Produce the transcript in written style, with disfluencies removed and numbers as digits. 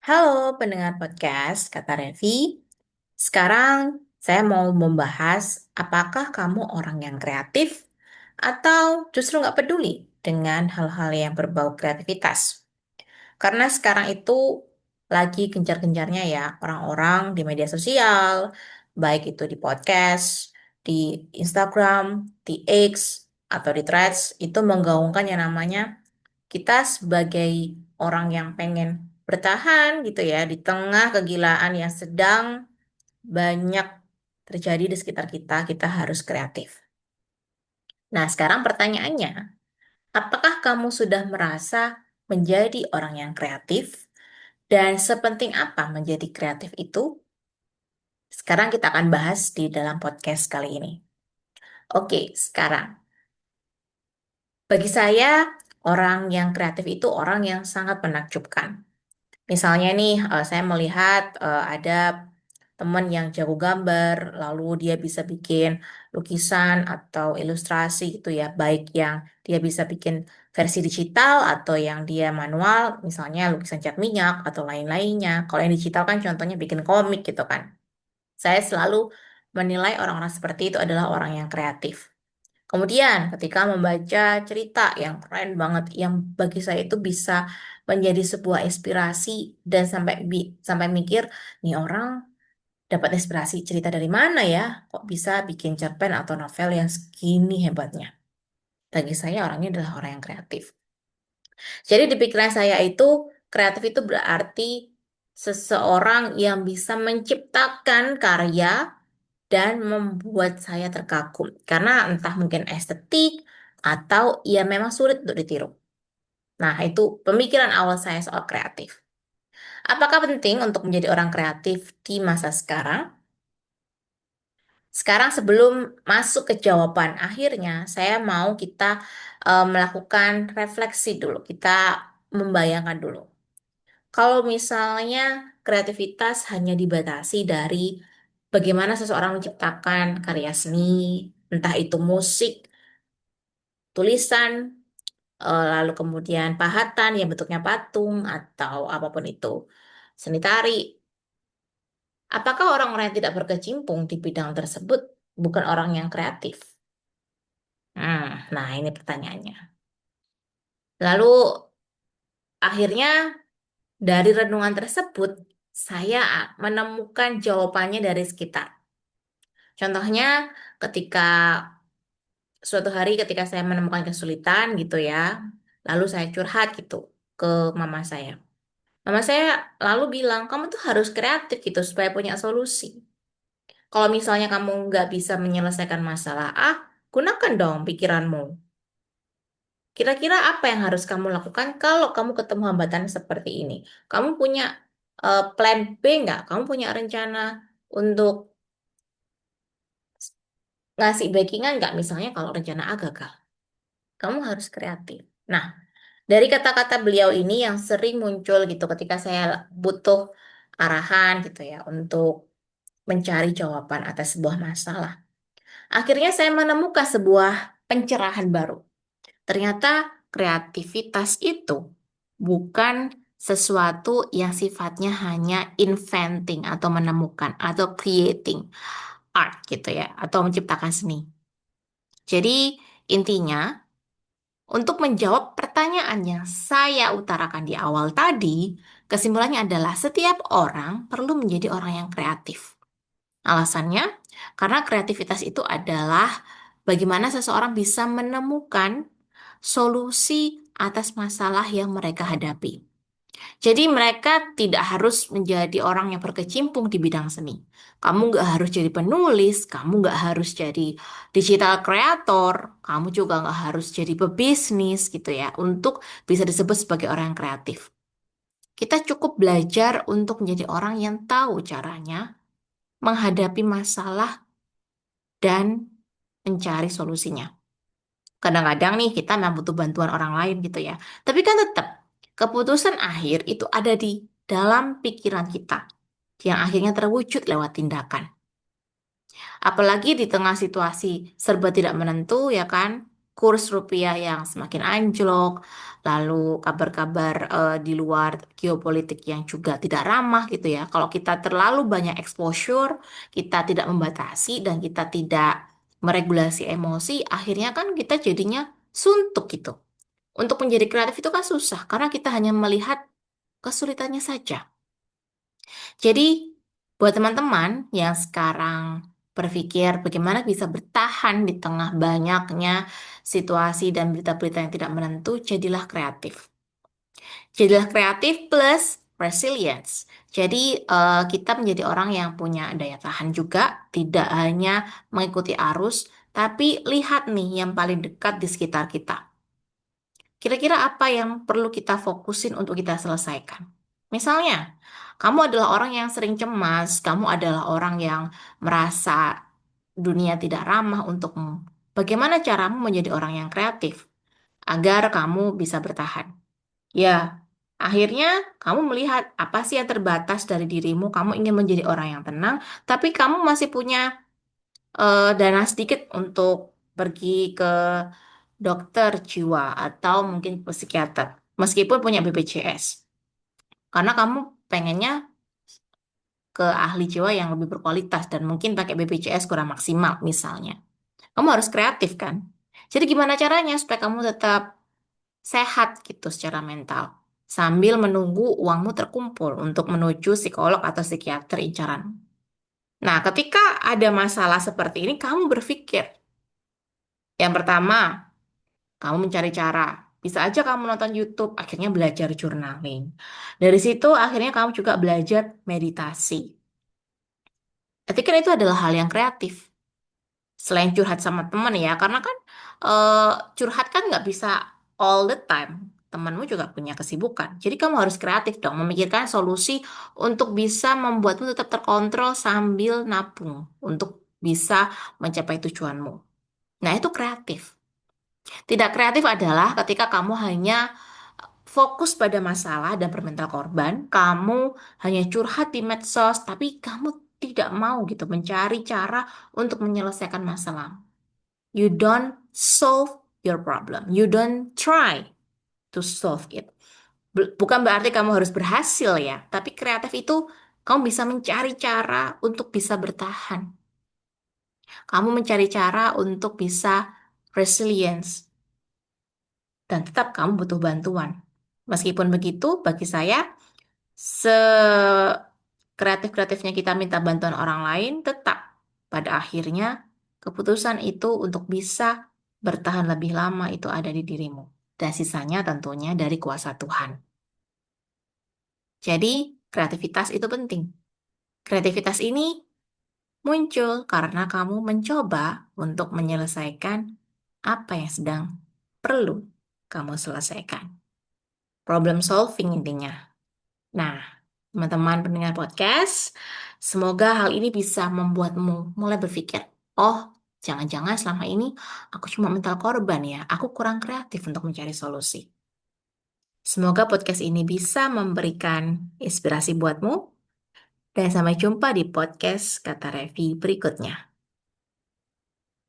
Halo pendengar podcast Kata Revi. Sekarang saya mau membahas apakah kamu orang yang kreatif atau justru nggak peduli dengan hal-hal yang berbau kreativitas. Karena sekarang itu lagi gencar-gencarnya ya orang-orang di media sosial, baik itu di podcast, di Instagram, di X, atau di Threads, itu menggaungkan yang namanya kita sebagai orang yang pengen bertahan gitu ya di tengah kegilaan yang sedang banyak terjadi di sekitar kita, kita harus kreatif. Nah, sekarang pertanyaannya, apakah kamu sudah merasa menjadi orang yang kreatif dan sepenting apa menjadi kreatif itu? Sekarang kita akan bahas di dalam podcast kali ini. Oke, sekarang bagi saya orang yang kreatif itu orang yang sangat menakjubkan. Misalnya nih, saya melihat ada teman yang jago gambar, lalu dia bisa bikin lukisan atau ilustrasi gitu ya, baik yang dia bisa bikin versi digital atau yang dia manual, misalnya lukisan cat minyak atau lain-lainnya. Kalau yang digital kan contohnya bikin komik gitu kan. Saya selalu menilai orang-orang seperti itu adalah orang yang kreatif. Kemudian, ketika membaca cerita yang keren banget, yang bagi saya itu bisa menjadi sebuah inspirasi dan sampai mikir, nih orang dapat inspirasi cerita dari mana ya? Kok bisa bikin cerpen atau novel yang segini hebatnya? Bagi saya orangnya adalah orang yang kreatif. Jadi di pikiran saya itu kreatif itu berarti seseorang yang bisa menciptakan karya dan membuat saya terkagum karena entah mungkin estetik atau ya memang sulit untuk ditiru. Nah, itu pemikiran awal saya soal kreatif. Apakah penting untuk menjadi orang kreatif di masa sekarang? Sekarang sebelum masuk ke jawaban akhirnya, saya mau kita melakukan refleksi dulu. Kita membayangkan dulu. Kalau misalnya kreativitas hanya dibatasi dari bagaimana seseorang menciptakan karya seni, entah itu musik, tulisan, lalu kemudian pahatan yang bentuknya patung atau apapun itu, seni tari. Apakah orang-orang yang tidak berkecimpung di bidang tersebut bukan orang yang kreatif? Nah ini pertanyaannya. Lalu akhirnya dari renungan tersebut, saya menemukan jawabannya dari sekitar. Contohnya ketika suatu hari ketika saya menemukan kesulitan gitu ya, lalu saya curhat gitu ke mama saya. Mama saya lalu bilang, kamu tuh harus kreatif gitu supaya punya solusi. Kalau misalnya kamu nggak bisa menyelesaikan masalah A, gunakan dong pikiranmu. Kira-kira apa yang harus kamu lakukan kalau kamu ketemu hambatan seperti ini? Kamu punya plan B nggak? Kamu punya rencana untuk ngasih backingan nggak? Misalnya kalau rencana A gagal, kamu harus kreatif. Nah, dari kata-kata beliau ini yang sering muncul gitu ketika saya butuh arahan gitu ya untuk mencari jawaban atas sebuah masalah. Akhirnya saya menemukan sebuah pencerahan baru. Ternyata kreativitas itu bukan sesuatu yang sifatnya hanya inventing atau menemukan atau creating art gitu ya, atau menciptakan seni. Jadi intinya untuk menjawab pertanyaan yang saya utarakan di awal tadi, kesimpulannya adalah setiap orang perlu menjadi orang yang kreatif. Alasannya, karena kreativitas itu adalah bagaimana seseorang bisa menemukan solusi atas masalah yang mereka hadapi. Jadi mereka tidak harus menjadi orang yang berkecimpung di bidang seni. Kamu nggak harus jadi penulis, kamu nggak harus jadi digital creator, kamu juga nggak harus jadi pebisnis gitu ya, untuk bisa disebut sebagai orang yang kreatif. Kita cukup belajar untuk menjadi orang yang tahu caranya menghadapi masalah dan mencari solusinya. Kadang-kadang nih kita memang butuh bantuan orang lain gitu ya. Tapi kan tetap keputusan akhir itu ada di dalam pikiran kita yang akhirnya terwujud lewat tindakan. Apalagi di tengah situasi serba tidak menentu ya kan. kurs rupiah yang semakin anjlok, lalu kabar-kabar di luar geopolitik yang juga tidak ramah gitu ya. Kalau kita terlalu banyak exposure, kita tidak membatasi dan kita tidak meregulasi emosi, akhirnya kan kita jadinya suntuk gitu. Untuk menjadi kreatif itu kan susah karena kita hanya melihat kesulitannya saja. Jadi, buat teman-teman yang sekarang berpikir bagaimana bisa bertahan di tengah banyaknya situasi dan berita-berita yang tidak menentu, jadilah kreatif. Jadilah kreatif plus resilience. Jadi, kita menjadi orang yang punya daya tahan juga, tidak hanya mengikuti arus, tapi lihat nih yang paling dekat di sekitar kita. Kira-kira apa yang perlu kita fokusin untuk kita selesaikan? Misalnya, kamu adalah orang yang sering cemas, kamu adalah orang yang merasa dunia tidak ramah untukmu. Bagaimana caramu menjadi orang yang kreatif agar kamu bisa bertahan? Ya, akhirnya kamu melihat apa sih yang terbatas dari dirimu. Kamu ingin menjadi orang yang tenang, tapi kamu masih punya dana sedikit untuk pergi ke dokter jiwa atau mungkin psikiater, meskipun punya BPJS. Karena kamu pengennya ke ahli jiwa yang lebih berkualitas dan mungkin pakai BPJS kurang maksimal misalnya. Kamu harus kreatif kan? Jadi gimana caranya supaya kamu tetap sehat gitu secara mental sambil menunggu uangmu terkumpul untuk menuju psikolog atau psikiater incaran. Nah, ketika ada masalah seperti ini, kamu berpikir, yang pertama, kamu mencari cara. Bisa aja kamu nonton YouTube, akhirnya belajar journaling. Dari situ akhirnya kamu juga belajar meditasi. Tapi kan itu adalah hal yang kreatif. Selain curhat sama teman ya, karena kan eh, curhat kan nggak bisa all the time. Temanmu juga punya kesibukan. Jadi kamu harus kreatif dong, memikirkan solusi untuk bisa membuatmu tetap terkontrol sambil nabung untuk bisa mencapai tujuanmu. Nah, itu kreatif. Tidak kreatif adalah ketika kamu hanya fokus pada masalah dan permental korban, kamu hanya curhat di medsos, tapi kamu tidak mau gitu mencari cara untuk menyelesaikan masalah. You don't solve your problem. You don't try to solve it. Bukan berarti kamu harus berhasil ya, tapi kreatif itu kamu bisa mencari cara untuk bisa bertahan. Kamu mencari cara untuk bisa resilience dan tetap kamu butuh bantuan. Meskipun begitu, bagi saya, sekreatif-kreatifnya kita minta bantuan orang lain, tetap pada akhirnya keputusan itu untuk bisa bertahan lebih lama itu ada di dirimu. Dan sisanya tentunya dari kuasa Tuhan. Jadi, kreativitas itu penting. Kreativitas ini muncul karena kamu mencoba untuk menyelesaikan apa yang sedang perlu kamu selesaikan. Problem solving intinya. Nah, teman-teman pendengar podcast, semoga hal ini bisa membuatmu mulai berpikir, oh, jangan-jangan selama ini aku cuma mental korban ya, aku kurang kreatif untuk mencari solusi. Semoga podcast ini bisa memberikan inspirasi buatmu, dan sampai jumpa di podcast Kata Revi berikutnya.